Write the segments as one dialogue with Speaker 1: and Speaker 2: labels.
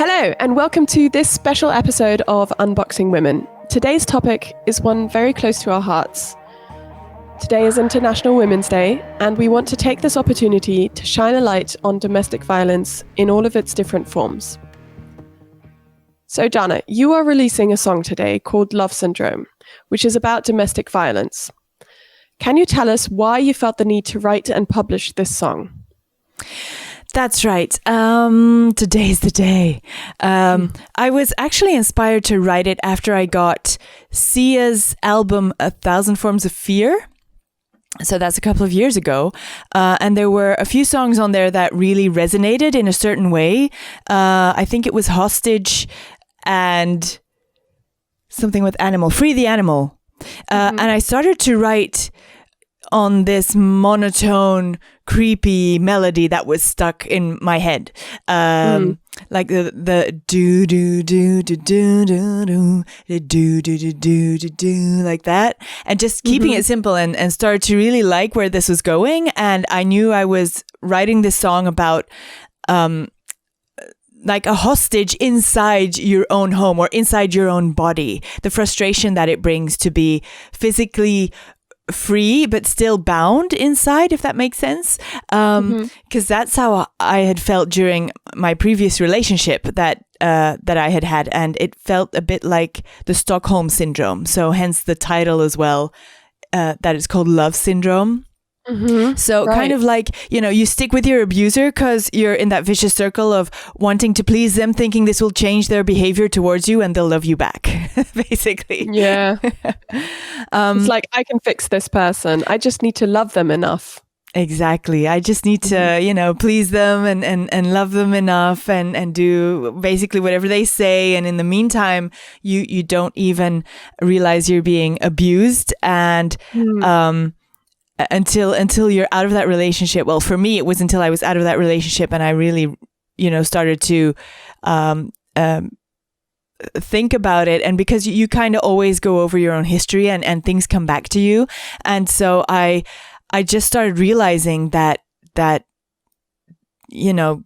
Speaker 1: Hello, and welcome to this special episode of Unboxing Women. Today's topic is one very close to our hearts. Today is International Women's Day, and we want to take this opportunity to shine a light on domestic violence in all of its different forms. So, Dana, you are releasing a song today called Love Syndrome, which is about domestic violence. Can you tell us why you felt the need to write and publish this song?
Speaker 2: That's right. Today's the day. I was actually inspired to write it after I got Sia's album, 1,000 Forms of Fear. So that's a couple of years ago. And there were a few songs on there that really resonated in a certain way. I think it was Hostage and something with Animal, Free the Animal. And I started to write on this monotone, creepy melody that was stuck in my head, like the do do do do do do do do do do do do like that, and just keeping it simple, and started to really like where this was going. And I knew I was writing this song about like a hostage inside your own home or inside your own body, the frustration that it brings to be physically free but still bound inside, if that makes sense, because that's how I had felt during my previous relationship that I had, and it felt a bit like the Stockholm syndrome, so hence the title as well, that is called Love Syndrome. So kind of like, you stick with your abuser because you're in that vicious circle of wanting to please them, thinking this will change their behavior towards you and they'll love you back, basically.
Speaker 1: Yeah. It's like, I can fix this person. I just need to love them enough.
Speaker 2: Exactly. I just need to, please them and love them enough and do basically whatever they say. And in the meantime, you don't even realize you're being abused. And until you're out of that relationship. Well, for me, it was until I was out of that relationship and I really, started to think about it. And because you kind of always go over your own history and things come back to you. And so I just started realizing that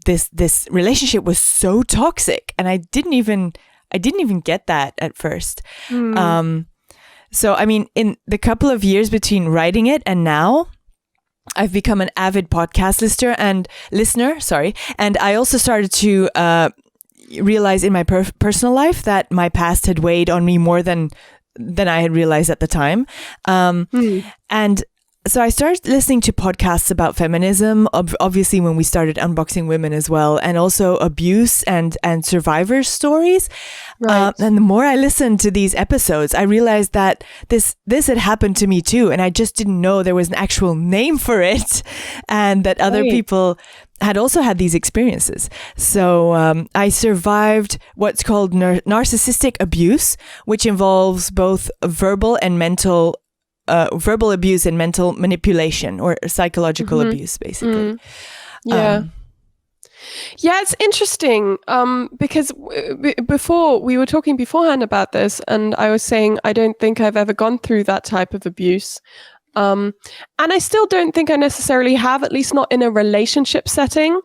Speaker 2: this relationship was so toxic, and I didn't even get that at first. So, I mean, in the couple of years between writing it and now, I've become an avid podcast listener. And I also started to realize in my personal life that my past had weighed on me more than I had realized at the time. And so I started listening to podcasts about feminism, obviously when we started Unboxing Women as well, and also abuse and survivor stories. Right. And the more I listened to these episodes, I realized that this had happened to me too. And I just didn't know there was an actual name for it, and that other people had also had these experiences. So I survived what's called narcissistic abuse, which involves both verbal abuse and mental manipulation, or psychological abuse, basically.
Speaker 1: Yeah, it's interesting because before we were talking beforehand about this, and I was saying I don't think I've ever gone through that type of abuse. And I still don't think I necessarily have, at least not in a relationship setting.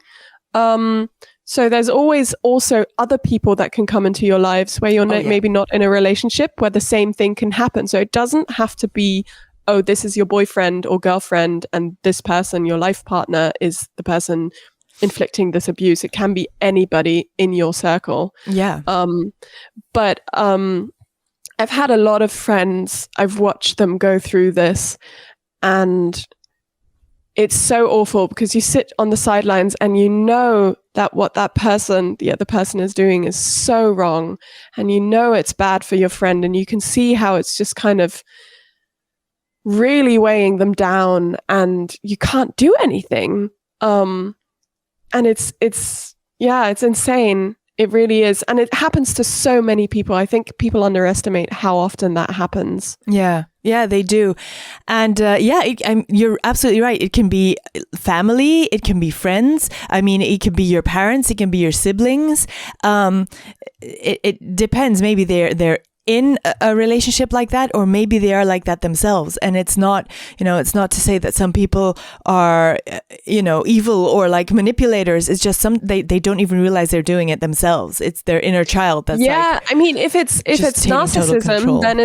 Speaker 1: So there's always also other people that can come into your lives where you're maybe not in a relationship, where the same thing can happen. So it doesn't have to be, oh, this is your boyfriend or girlfriend, and this person, your life partner, is the person inflicting this abuse. It can be anybody in your circle. Yeah. But I've had a lot of friends, I've watched them go through this, and it's so awful because you sit on the sidelines and you know that what the other person is doing is so wrong, and you know it's bad for your friend, and you can see how it's just kind of really weighing them down, and you can't do anything. And it's insane. It really is. And it happens to so many people. I think people underestimate how often that happens.
Speaker 2: Yeah, they do. And you're absolutely right. It can be family. It can be friends. I mean, it can be your parents. It can be your siblings. It depends. Maybe they're in a relationship like that, or maybe they are like that themselves. And it's not, it's not to say that some people are, evil or like manipulators. It's just they don't even realize they're doing it themselves. It's their inner child that's
Speaker 1: I mean, if it's narcissism, then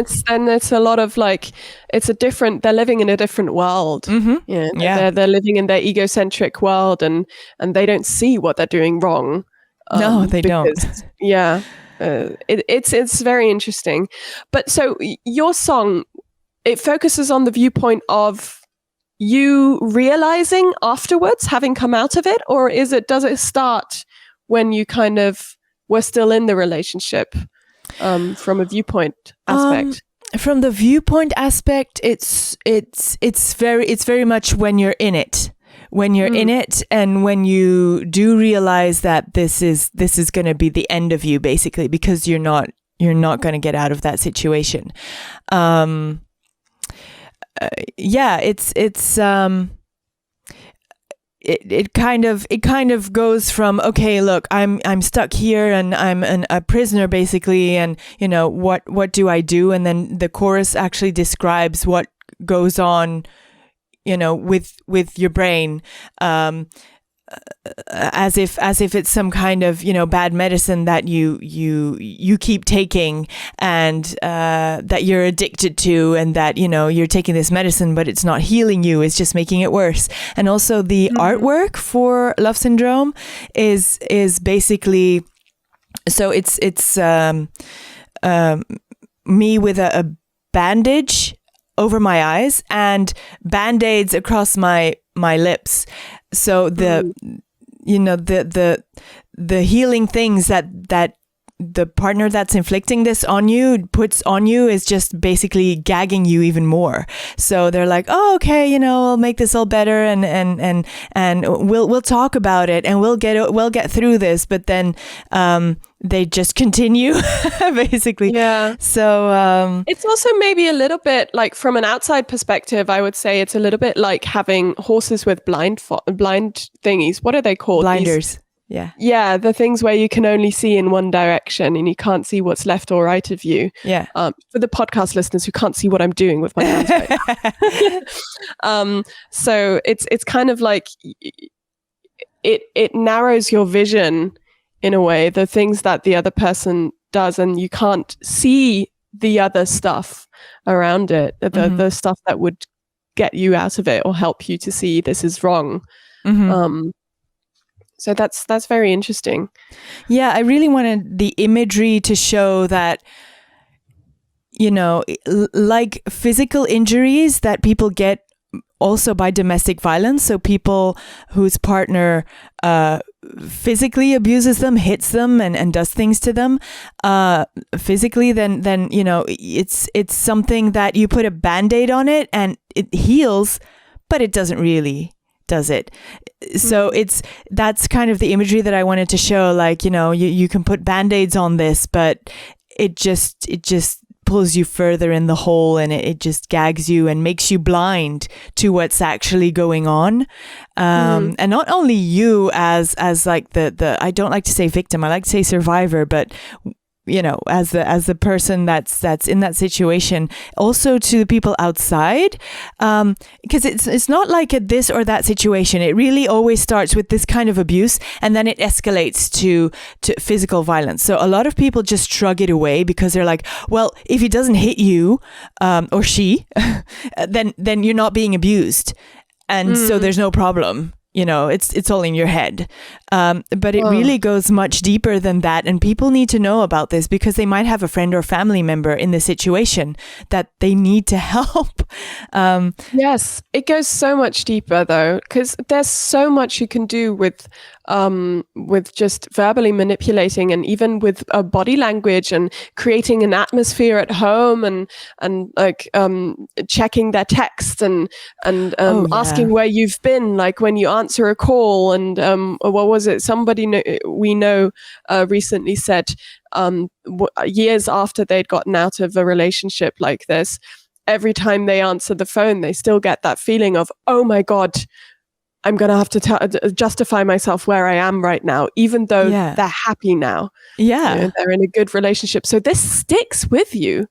Speaker 1: it's a lot of like, they're living in a different world. They're living in their egocentric world, and they don't see what they're doing wrong.
Speaker 2: No, they don't.
Speaker 1: Yeah. It's very interesting. But so your song, it focuses on the viewpoint of you realizing afterwards, having come out of it, or does it start when you kind of were still in the relationship, from a viewpoint aspect?
Speaker 2: From the viewpoint aspect, it's very much when you're in it. When you're in it, and when you do realize that this is going to be the end of you, basically, because you're not going to get out of that situation. It kind of goes from, okay, look, I'm stuck here and I'm a prisoner, basically, and what do I do? And then the chorus actually describes what goes on, with your brain, as if it's some kind of, bad medicine that you keep taking, and that you're addicted to, and that, you're taking this medicine, but it's not healing you, it's just making it worse. And also the artwork for Love Syndrome is basically, so it's me with a bandage over my eyes and band-aids across my lips. So the healing things that the partner that's inflicting this on you puts on you is just basically gagging you even more. So they're like, oh, okay, I'll make this all better, and we'll talk about it, and we'll get through this. But then they just continue, basically. Yeah. So
Speaker 1: it's also maybe a little bit like, from an outside perspective, I would say it's a little bit like having horses with blind thingies. What are they called?
Speaker 2: Blinders.
Speaker 1: Yeah, the things where you can only see in one direction and you can't see what's left or right of you.
Speaker 2: Yeah.
Speaker 1: For the podcast listeners who can't see what I'm doing with my hands right now. So it's kind of like it narrows your vision in a way, the things that the other person does, and you can't see the other stuff around it, the stuff that would get you out of it or help you to see this is wrong. So that's very interesting.
Speaker 2: Yeah, I really wanted the imagery to show that, like physical injuries that people get also by domestic violence. So people whose partner physically abuses them, hits them, and does things to them physically, then it's something that you put a Band-Aid on it and it heals, but it doesn't really, does it? So that's kind of the imagery that I wanted to show. Like, you can put Band-Aids on this, but it just pulls you further in the hole, and it just gags you and makes you blind to what's actually going on. And not only you as like the I don't like to say victim, I like to say survivor, but as the person that's in that situation, also to the people outside, because it's not like a this or that situation. It really always starts with this kind of abuse, and then it escalates to physical violence. So a lot of people just shrug it away because they're like, well, if he doesn't hit you, or she, then you're not being abused, and so there's no problem. It's all in your head. But it really goes much deeper than that. And people need to know about this because they might have a friend or family member in this situation that they need to help.
Speaker 1: Yes, it goes so much deeper though, because there's so much you can do with just verbally manipulating, and even with body language, and creating an atmosphere at home, and like checking their text, and asking where you've been, like when you answer a call. And what was it? Somebody we know recently said years after they'd gotten out of a relationship like this, every time they answer the phone, they still get that feeling of, oh my God, I'm going to have to justify myself where I am right now, even though they're happy now.
Speaker 2: Yeah.
Speaker 1: You know, they're in a good relationship. So this sticks with you.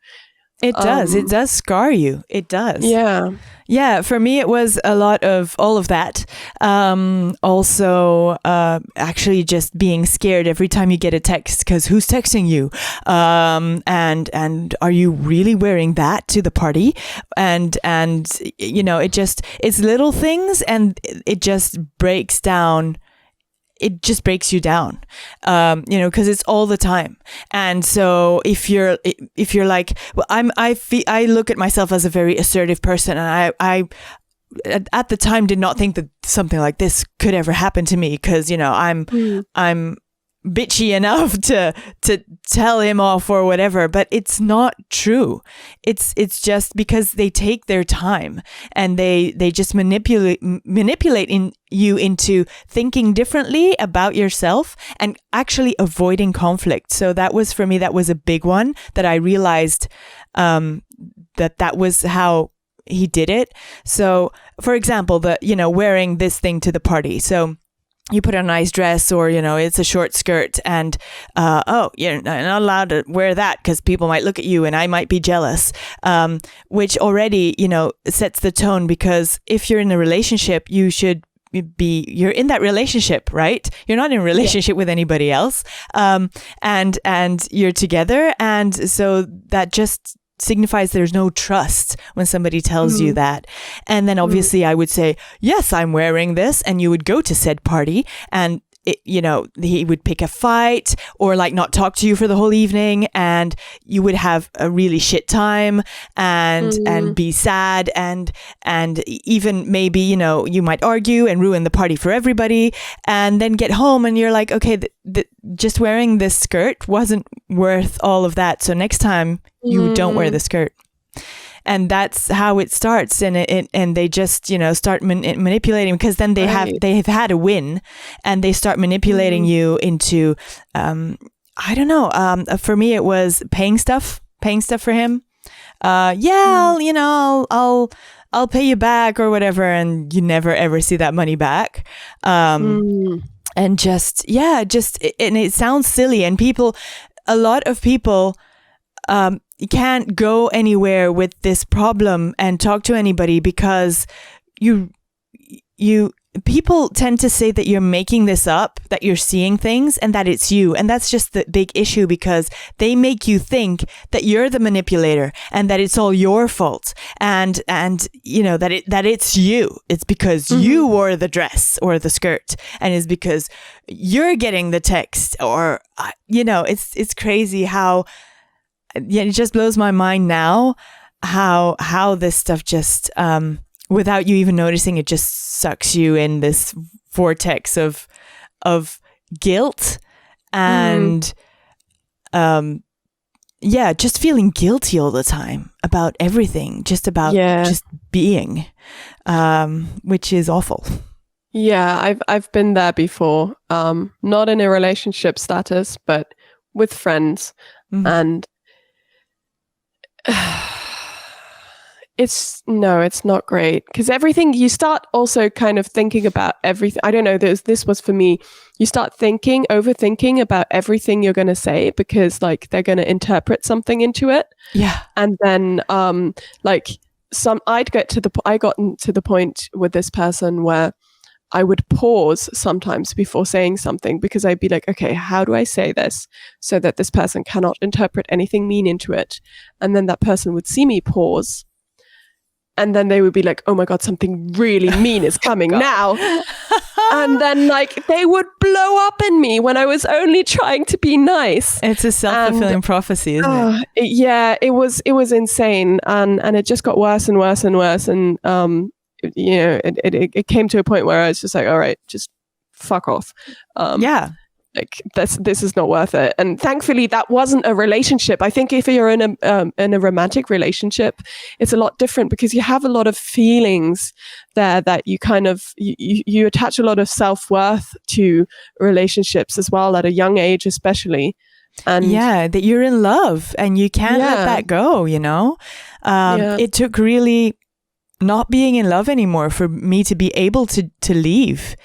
Speaker 2: It does. It does scar you. It does.
Speaker 1: Yeah.
Speaker 2: Yeah. For me, it was a lot of all of that. Also, actually just being scared every time you get a text, because who's texting you? And are you really wearing that to the party? And you know, it's little things, and it just breaks down. It just breaks you down, you know, because it's all the time. And so if you're like, well, I look at myself as a very assertive person, and I at the time did not think that something like this could ever happen to me, because, you know, I'm bitchy enough to tell him off or whatever, but it's not true. It's just because they take their time, and they just manipulate you into thinking differently about yourself and actually avoiding conflict. So that was, for me, that was a big one that I realized that was how he did it. So, for example, wearing this thing to the party. So you put on a nice dress, or, you know, it's a short skirt, and you're not allowed to wear that because people might look at you and I might be jealous, which already, you know, sets the tone, because if you're in a relationship, you're in that relationship, right? You're not in a relationship with anybody else, and you're together, and so that just signifies there's no trust when somebody tells you that. And then obviously I would say, yes, I'm wearing this, and you would go to said party, and he would pick a fight, or like not talk to you for the whole evening, and you would have a really shit time, and be sad, and even maybe, you know, you might argue and ruin the party for everybody, and then get home and you're like, okay, just wearing this skirt wasn't worth all of that, so next time you don't wear the skirt. And that's how it starts, and they just, you know, start manipulating, because then they've had a win, and they start manipulating you into I don't know. For me, it was paying stuff for him. I'll pay you back or whatever, and you never ever see that money back. And and it sounds silly, and a lot of people can't go anywhere with this problem and talk to anybody, because people tend to say that you're making this up, that you're seeing things, and that it's you. And that's just the big issue, because they make you think that you're the manipulator and that it's all your fault, and you know, that it's you. It's because you wore the dress or the skirt, and it's because you're getting the text, or you know, it's crazy how it just blows my mind now how this stuff just without you even noticing, it just sucks you in this vortex of guilt, and just feeling guilty all the time about everything, just about just being, which is awful.
Speaker 1: Yeah, I've been there before, not in a relationship status, but with friends, and it's not great, because everything, you start also kind of thinking about everything. I don't know, this was for me, you start overthinking about everything you're going to say, because like they're going to interpret something into it. Yeah. And then I got to the point with this person where I would pause sometimes before saying something, because I'd be like, okay, how do I say this so that this person cannot interpret anything mean into it? And then that person would see me pause, and then they would be like, oh my God, something really mean is coming now. And then like they would blow up in me when I was only trying to be nice.
Speaker 2: It's a self-fulfilling prophecy, isn't it?
Speaker 1: Yeah, it was insane. And it just got worse and worse and worse. And you know, it came to a point where I was just like, all right, just fuck off. Like this is not worth it. And thankfully that wasn't a relationship. I think if you're in a romantic relationship, it's a lot different, because you have a lot of feelings there that you kind of, you attach a lot of self-worth to relationships as well, at a young age, especially. And
Speaker 2: that you're in love and you can't let that go, you know? It took really not being in love anymore for me to be able to leave.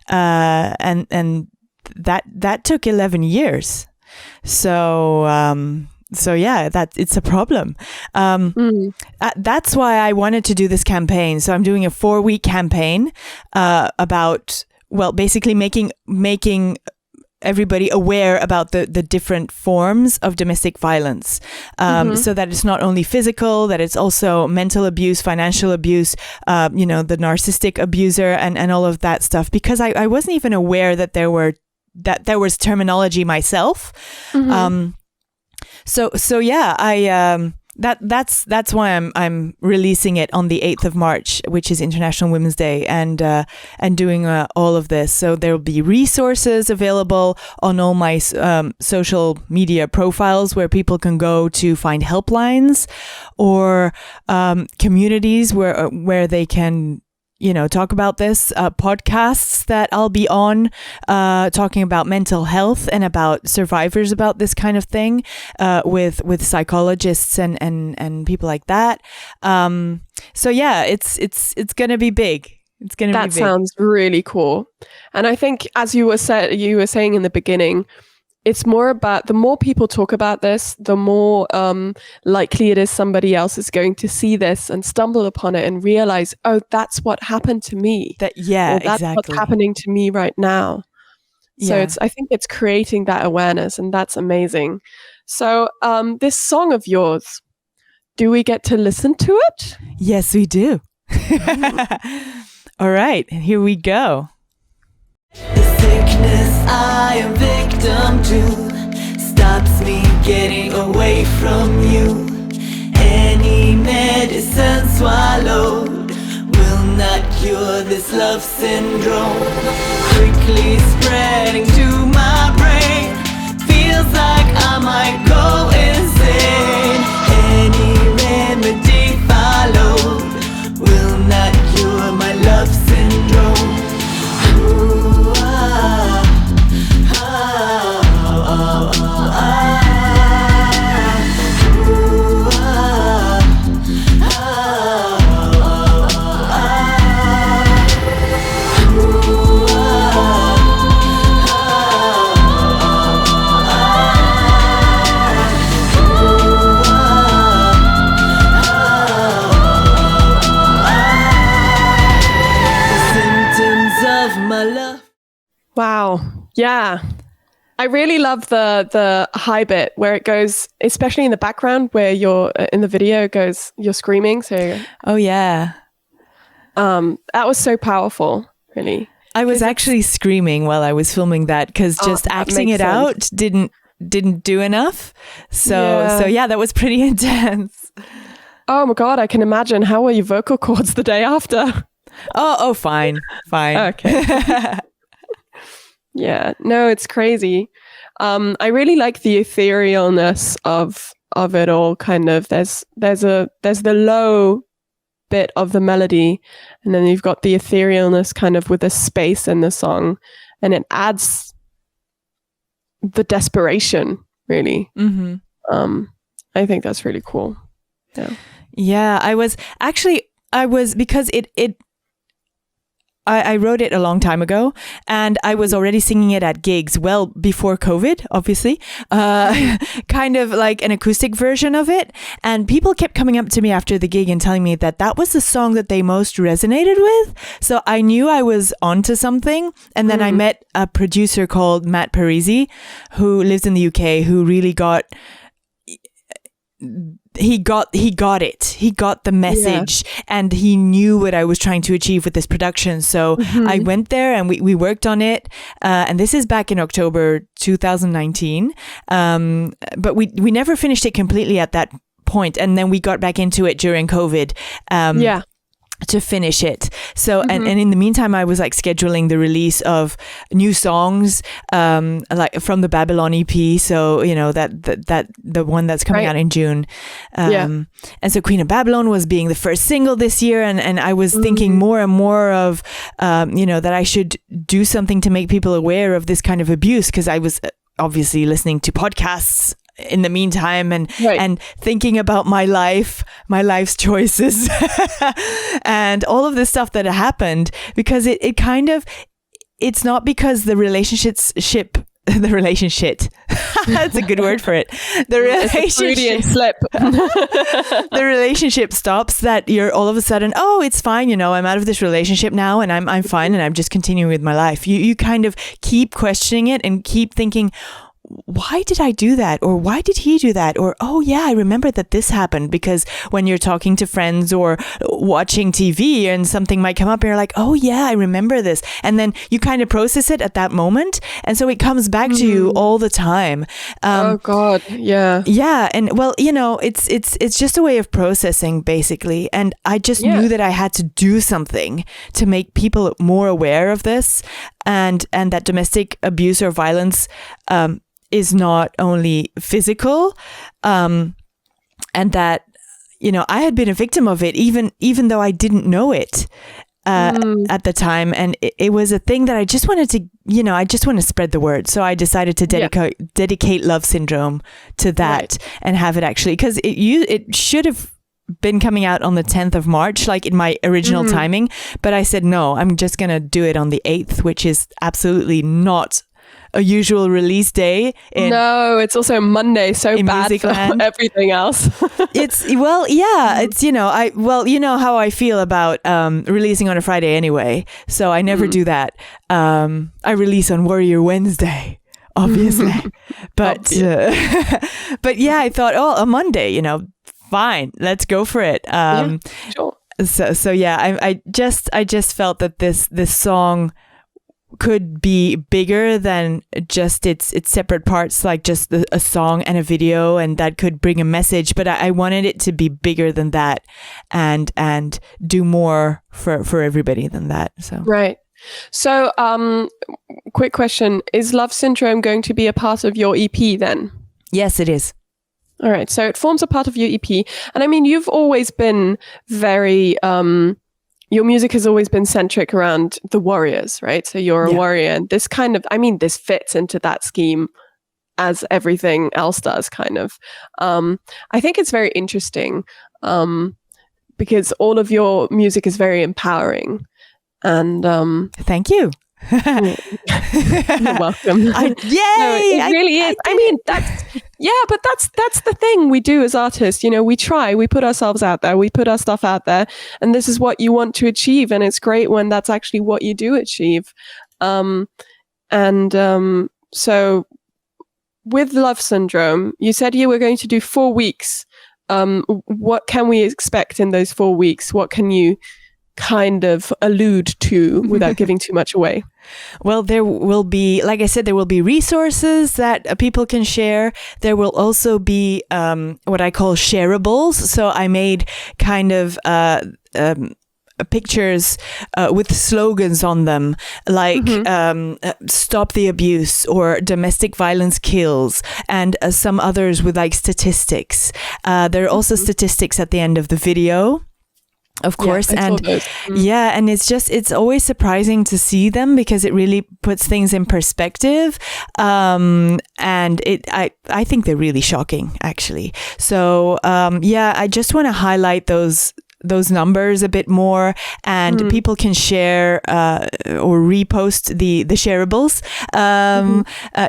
Speaker 2: And that took 11 years. So yeah, it's a problem. That's why I wanted to do this campaign. So I'm doing a 4-week campaign about, well, basically making everybody aware about the different forms of domestic violence, so that it's not only physical, that it's also mental abuse, financial abuse, the narcissistic abuser and all of that stuff, because I wasn't even aware that there was terminology myself. So yeah, that's why I'm releasing it on the 8th of March, which is International Women's Day, and doing all of this. So there will be resources available on all my social media profiles where people can go to find helplines or communities where they can talk about this, podcasts that I'll be on, talking about mental health and about survivors about this kind of thing, with psychologists and people like that. So yeah, it's going to be big. It's going to be big. That
Speaker 1: sounds really cool. And I think, as you were saying in the beginning, it's more about, the more people talk about this, the more likely it is somebody else is going to see this and stumble upon it and realize, oh, that's what happened to me.
Speaker 2: That's
Speaker 1: exactly what's happening to me right now. So I think it's creating that awareness, and that's amazing. So this song of yours, do we get to listen to it?
Speaker 2: Yes, we do. All right, here we go.
Speaker 3: The sickness I am victim to stops me getting away from you. Any medicine swallowed will not cure this love syndrome. Quickly spreading to my brain, feels like I might go insane. Any remedy followed will not cure my love syndrome.
Speaker 1: Wow. Yeah. I really love the high bit where it goes, especially in the background where you're in the video, you're screaming. So
Speaker 2: oh yeah.
Speaker 1: That was so powerful, really.
Speaker 2: I was actually screaming while I was filming that, because just acting it out didn't do enough. So yeah, that was pretty intense.
Speaker 1: Oh my God, I can imagine. How were your vocal cords the day after?
Speaker 2: Oh, fine.
Speaker 1: Okay. Yeah, no, it's crazy. I really like the etherealness of it all. Kind of, there's the low bit of the melody, and then you've got the etherealness kind of with the space in the song, and it adds the desperation, really. I think that's really cool.
Speaker 2: Yeah, I was because I wrote it a long time ago, and I was already singing it at gigs well before COVID, obviously, kind of like an acoustic version of it. And people kept coming up to me after the gig and telling me that was the song that they most resonated with. So I knew I was onto something. And then I met a producer called Matt Parisi, who lives in the UK, who really got he got it. He got the message, and he knew what I was trying to achieve with this production. So I went there and we worked on it. And this is back in October 2019. But we never finished it completely at that point. And then we got back into it during COVID. To finish it. So and in the meantime, I was like scheduling the release of new songs, like from the Babylon EP. So that the one that's coming out in June. And so Queen of Babylon was being the first single this year, and I was thinking more and more of that I should do something to make people aware of this kind of abuse, because I was obviously listening to podcasts in the meantime, and
Speaker 1: Right.
Speaker 2: and thinking about my life's choices, and all of this stuff that happened, because it kind of, it's not because the relationship that's a good word for it. The
Speaker 1: Freudian
Speaker 2: relationship
Speaker 1: slip.
Speaker 2: the relationship stops, that you're all of a sudden, oh, it's fine, you know, I'm out of this relationship now and I'm fine and I'm just continuing with my life. You kind of keep questioning it and keep thinking, why did I do that? Or why did he do that? Or, oh yeah, I remember that this happened. Because when you're talking to friends or watching TV and something might come up and you're like, oh yeah, I remember this. And then you kind of process it at that moment. And so it comes back to you all the time.
Speaker 1: Oh God. Yeah.
Speaker 2: Yeah. And well, you know, it's just a way of processing basically. And I just knew that I had to do something to make people more aware of this, and that domestic abuse or violence, is not only physical, and that, you know, I had been a victim of it even though I didn't know it at the time, and it was a thing that I just wanted to, you know, I just want to spread the word. So I decided to dedicate Love Syndrome to that, and have it actually, because it should have been coming out on the 10th of March, like in my original timing, but I said no, I'm just gonna do it on the 8th, which is absolutely not a usual release day.
Speaker 1: No, it's also Monday, so bad for everything else.
Speaker 2: It's, well, yeah, it's, you know, you know how I feel about releasing on a Friday anyway, so I never do that. I release on Warrior Wednesday, obviously. But but yeah, I thought, oh, a Monday, you know, fine, let's go for it.
Speaker 1: Sure.
Speaker 2: So yeah, I just felt that this song could be bigger than just its separate parts, like just a song and a video, and that could bring a message. But I wanted it to be bigger than that, and do more for everybody than that. So
Speaker 1: Right. So, quick question: is Love Syndrome going to be a part of your EP then?
Speaker 2: Yes, it is.
Speaker 1: All right. So it forms a part of your EP, and I mean, you've always been very. Your music has always been centric around the warriors, right? So you're a warrior, and this kind of, I mean, this fits into that scheme as everything else does, kind of. I think it's very interesting because all of your music is very empowering. And
Speaker 2: thank you.
Speaker 1: You're welcome.
Speaker 2: Yay!
Speaker 1: No, it really is. I mean, but that's the thing we do as artists. You know, we put ourselves out there, we put our stuff out there, and this is what you want to achieve. And it's great when that's actually what you do achieve. So with Love Syndrome, you said you were going to do 4 weeks. What can we expect in those 4 weeks? What can you kind of allude to without giving too much away?
Speaker 2: Well, there will be, like I said, there will be resources that people can share. There will also be what I call shareables. So I made kind of pictures with slogans on them, like stop the abuse or domestic violence kills, and some others with like statistics. There are also statistics at the end of the video, of course. And and it's always surprising to see them because it really puts things in perspective. And I think they're really shocking, actually. So I just want to highlight those numbers a bit more, and people can share or repost the shareables.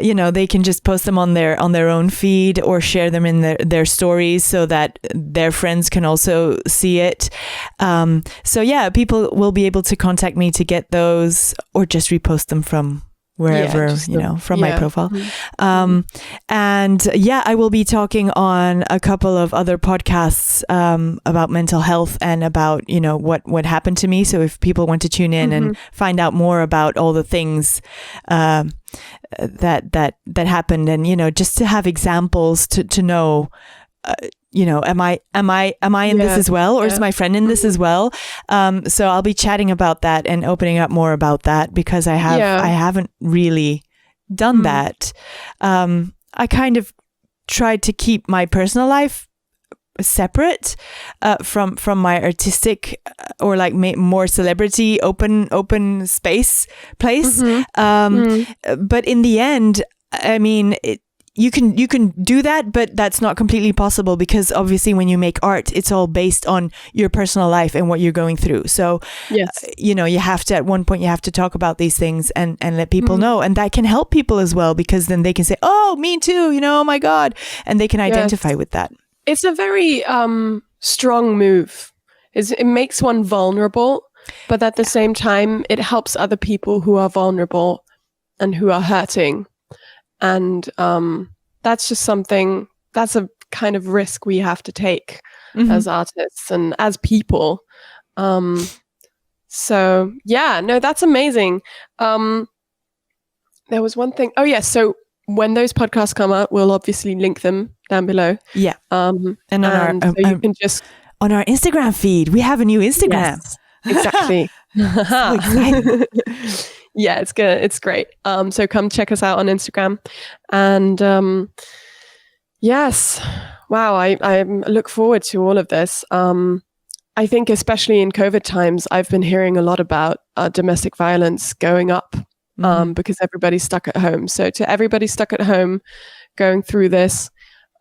Speaker 2: You know, they can just post them on their own feed or share them in their stories so that their friends can also see it. So yeah, people will be able to contact me to get those, or just repost them from wherever, from my profile. And I will be talking on a couple of other podcasts about mental health and about, what happened to me. So if people want to tune in and find out more about all the things that happened, and, just to have examples to know, am I in this as well, or is my friend in this as well? So I'll be chatting about that and opening up more about that, because I haven't really done that. I kind of tried to keep my personal life separate from my artistic or like more celebrity open space place. But in the end, I mean, you can do that, but that's not completely possible because obviously when you make art, it's all based on your personal life and what you're going through. So,
Speaker 1: yes,
Speaker 2: you know, you have to, at one point you have to talk about these things and let people know. And that can help people as well, because then they can say, oh, me too, you know, oh my God. And they can identify with that.
Speaker 1: It's a very strong move. It makes one vulnerable, but at the same time, it helps other people who are vulnerable and who are hurting. And that's just something, that's a kind of risk we have to take as artists and as people. So yeah, no, that's amazing. There was one thing. Oh yeah, so when those podcasts come out, we'll obviously link them down below.
Speaker 2: Yeah.
Speaker 1: And
Speaker 2: on our
Speaker 1: so you can just
Speaker 2: on our Instagram feed. We have a new Instagram.
Speaker 1: Yes, exactly.
Speaker 2: So exciting.
Speaker 1: Yeah, it's good. It's great. So come check us out on Instagram. And yes, wow, I look forward to all of this. I think especially in COVID times, I've been hearing a lot about domestic violence going up because everybody's stuck at home. So to everybody stuck at home going through this,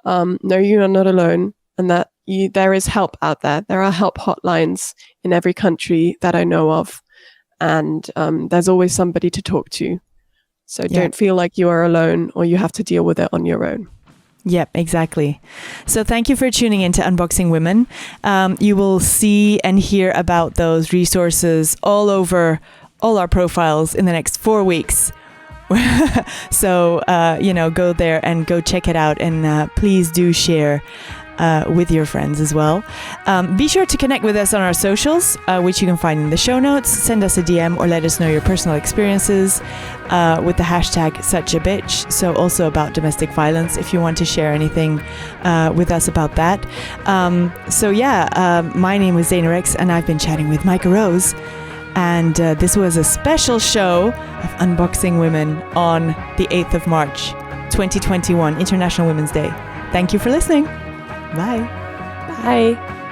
Speaker 1: no, you are not alone, and that there is help out there. There are help hotlines in every country that I know of. And there's always somebody to talk to. So don't feel like you are alone or you have to deal with it on your own.
Speaker 2: Yep, exactly. So thank you for tuning in to Unboxing Women. You will see and hear about those resources all over all our profiles in the next 4 weeks. So, go there and go check it out. And please do share with your friends as well. Be sure to connect with us on our socials, which you can find in the show notes. Send us a DM or let us know your personal experiences with the hashtag #suchabitch. So also about domestic violence, if you want to share anything with us about that. My name is Rexx, and I've been chatting with Maika Rose. And this was a special show of Unboxing Women on the 8th of March, 2021, International Women's Day. Thank you for listening. Bye.
Speaker 1: Bye.